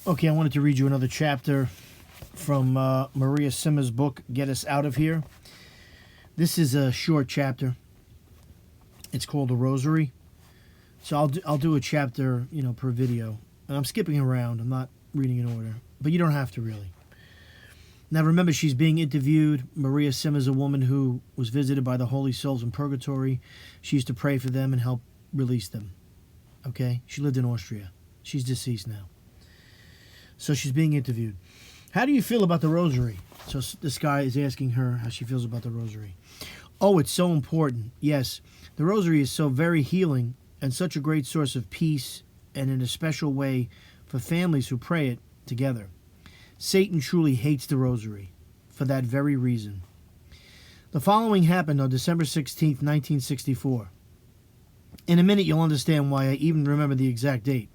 Okay, I wanted to read you another chapter from Maria Simma's book, Get Us Out of Here. This is a short chapter. It's called The Rosary. So I'll do a chapter, per video. And I'm skipping around. I'm not reading in order. But you don't have to really. Now remember, she's being interviewed. Maria Simma is a woman who was visited by the holy souls in purgatory. She used to pray for them and help release them. Okay? She lived in Austria. She's deceased now. So she's being interviewed. How do you feel about the Rosary? So this guy is asking her how she feels about the Rosary. Oh, it's so important. Yes, the Rosary is so very healing and such a great source of peace, and in a special way for families who pray it together. Satan truly hates the Rosary for that very reason. The following happened on December 16th, 1964. In a minute, you'll understand why I even remember the exact date.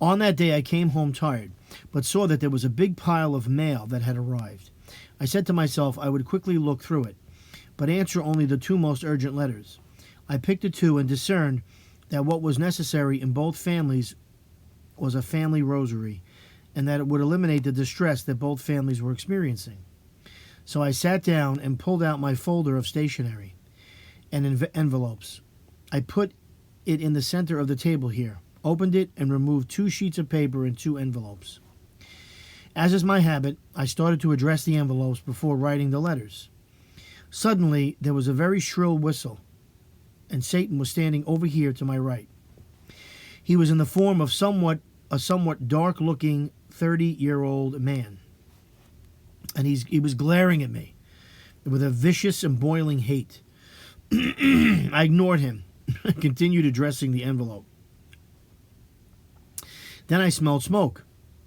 On that day, I came home tired, but saw that there was a big pile of mail that had arrived. I said to myself I would quickly look through it, but answer only the two most urgent letters. I picked the two and discerned that what was necessary in both families was a family rosary, and that it would eliminate the distress that both families were experiencing. So I sat down and pulled out my folder of stationery and envelopes. I put it in the center of the table here, opened it, and removed 2 sheets of paper and 2 envelopes. As is my habit, I started to address the envelopes before writing the letters. Suddenly, there was a very shrill whistle, and Satan was standing over here to my right. He was in the form of a somewhat dark-looking 30-year-old man, and he was glaring at me with a vicious and boiling hate. I ignored him and continued addressing the envelope. Then I smelled smoke,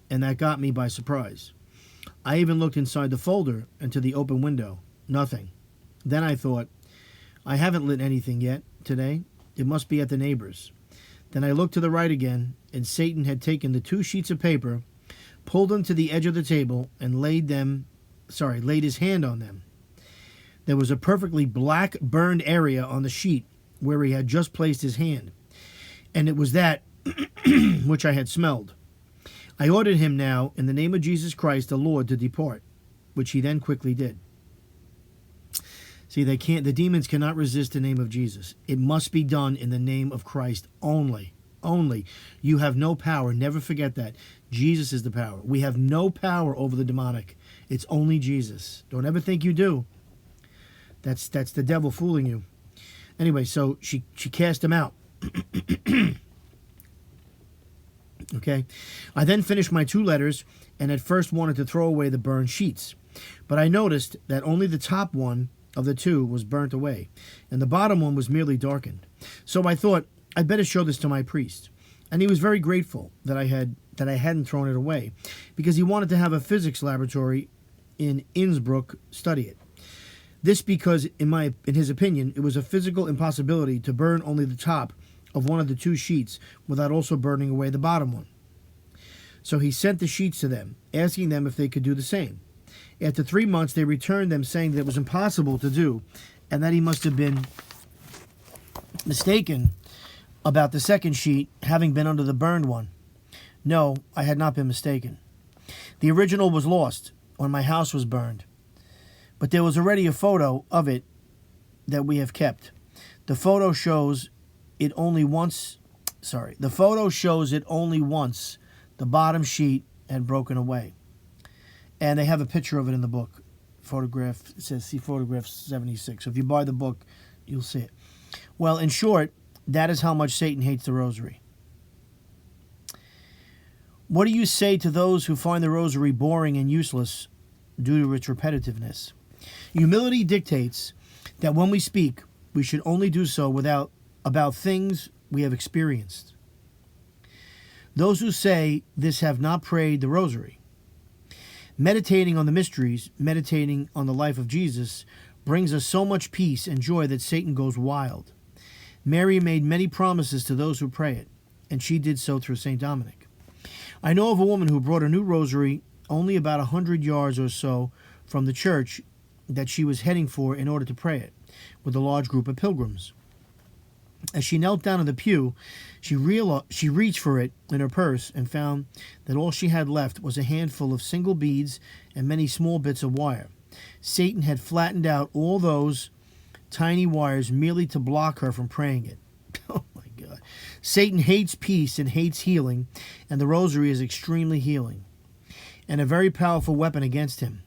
and that got me by surprise. I even looked inside the folder and to the open window. Nothing. Then I thought, I haven't lit anything yet today. It must be at the neighbor's. Then I looked to the right again, and Satan had taken the 2 sheets of paper, pulled them to the edge of the table, and laid his hand on them. There was a perfectly black burned area on the sheet where he had just placed his hand, and it was that which I had smelled. I ordered him now, in the name of Jesus Christ, the Lord, to depart, which he then quickly did. See, the demons cannot resist the name of Jesus. It must be done in the name of Christ only. Only. You have no power. Never forget that. Jesus is the power. We have no power over the demonic. It's only Jesus. Don't ever think you do. That's the devil fooling you. Anyway, so she cast him out. Okay. I then finished my 2 letters and at first wanted to throw away the burned sheets. But I noticed that only the top one of the 2 was burnt away, and the bottom one was merely darkened. So I thought I'd better show this to my priest. And he was very grateful that I hadn't thrown it away, because he wanted to have a physics laboratory in Innsbruck study it. This because, in his opinion, it was a physical impossibility to burn only the top of one of the 2 sheets without also burning away the bottom one. So he sent the sheets to them, asking them if they could do the same. After 3 months, they returned them saying that it was impossible to do, and that he must have been mistaken about the second sheet having been under the burned one. No, I had not been mistaken. The original was lost when my house was burned, but there was already a photo of it that we have kept. The photo shows it only once. The photo shows it only once. The bottom sheet had broken away. And they have a picture of it in the book. Photograph, it says, see photograph 76. So if you buy the book, you'll see it. Well, in short, that is how much Satan hates the Rosary. What do you say to those who find the Rosary boring and useless due to its repetitiveness? Humility dictates that when we speak, we should only do so about things we have experienced. Those who say this have not prayed the Rosary. Meditating on the mysteries, meditating on the life of Jesus, brings us so much peace and joy that Satan goes wild. Mary made many promises to those who pray it, and she did so through St. Dominic. I know of a woman who brought a new rosary only about 100 yards or so from the church that she was heading for in order to pray it, with a large group of pilgrims. As she knelt down in the pew, she reached for it in her purse and found that all she had left was a handful of single beads and many small bits of wire. Satan had flattened out all those tiny wires merely to block her from praying it. Oh my God. Satan hates peace and hates healing, and the rosary is extremely healing and a very powerful weapon against him.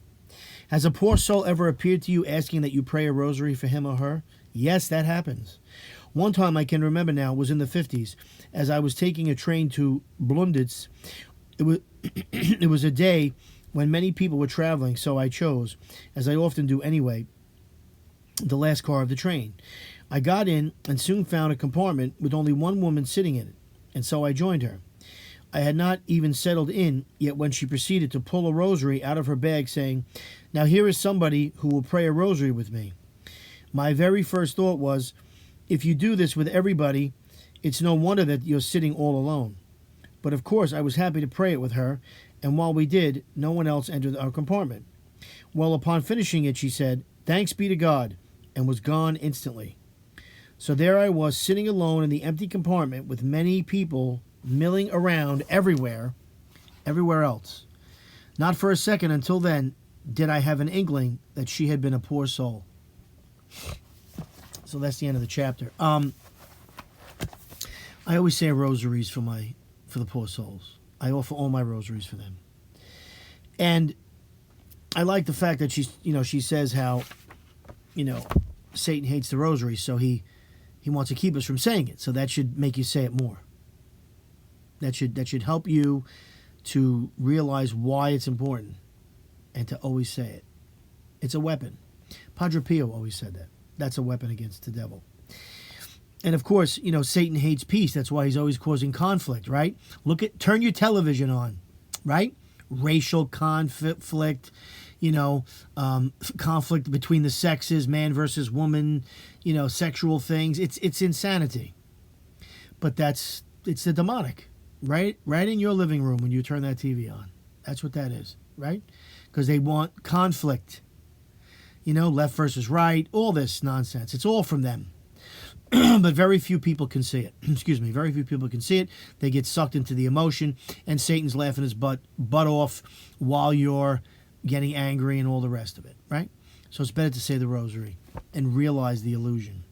Has a poor soul ever appeared to you asking that you pray a rosary for him or her? Yes, that happens. One time I can remember now was in the 50s as I was taking a train to Blunditz. It was a day when many people were traveling, so I chose, as I often do anyway, the last car of the train. I got in and soon found a compartment with only one woman sitting in it, and so I joined her. I had not even settled in yet when she proceeded to pull a rosary out of her bag, saying, "Now here is somebody who will pray a rosary with me." My very first thought was, if you do this with everybody, it's no wonder that you're sitting all alone. But of course I was happy to pray it with her, and while we did, no one else entered our compartment. Well, upon finishing it, she said, "Thanks be to God," and was gone instantly. So there I was, sitting alone in the empty compartment with many people milling around everywhere else. Not for a second until then did I have an inkling that she had been a poor soul. So that's the end of the chapter. I always say rosaries for the poor souls. I offer all my rosaries for them. And I like the fact that she says how, Satan hates the rosary, so he wants to keep us from saying it. So that should make you say it more. That should help you to realize why it's important and to always say it. It's a weapon. Padre Pio always said that. That's a weapon against the devil. And of course, Satan hates peace. That's why he's always causing conflict, right? Turn your television on, right? Racial conflict, conflict between the sexes, man versus woman, sexual things. It's insanity. But it's the demonic, right? Right in your living room when you turn that TV on. That's what that is, right? Because they want conflict. Left versus right, all this nonsense. It's all from them. But very few people can see it. Excuse me. Very few people can see it. They get sucked into the emotion, and Satan's laughing his butt off while you're getting angry and all the rest of it, right? So it's better to say the rosary and realize the illusion.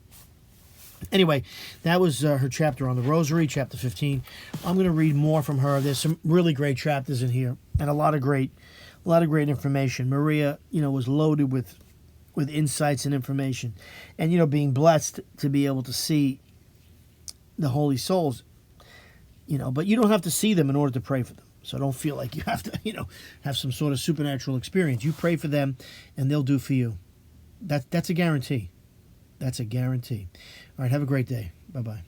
Anyway, that was her chapter on the rosary, chapter 15. I'm going to read more from her. There's some really great chapters in here and a lot of great information. Maria, was loaded with insights and information, and being blessed to be able to see the holy souls, but you don't have to see them in order to pray for them. So don't feel like you have to have some sort of supernatural experience. You pray for them and they'll do for you. That's a guarantee. All right, have a great day. Bye-bye.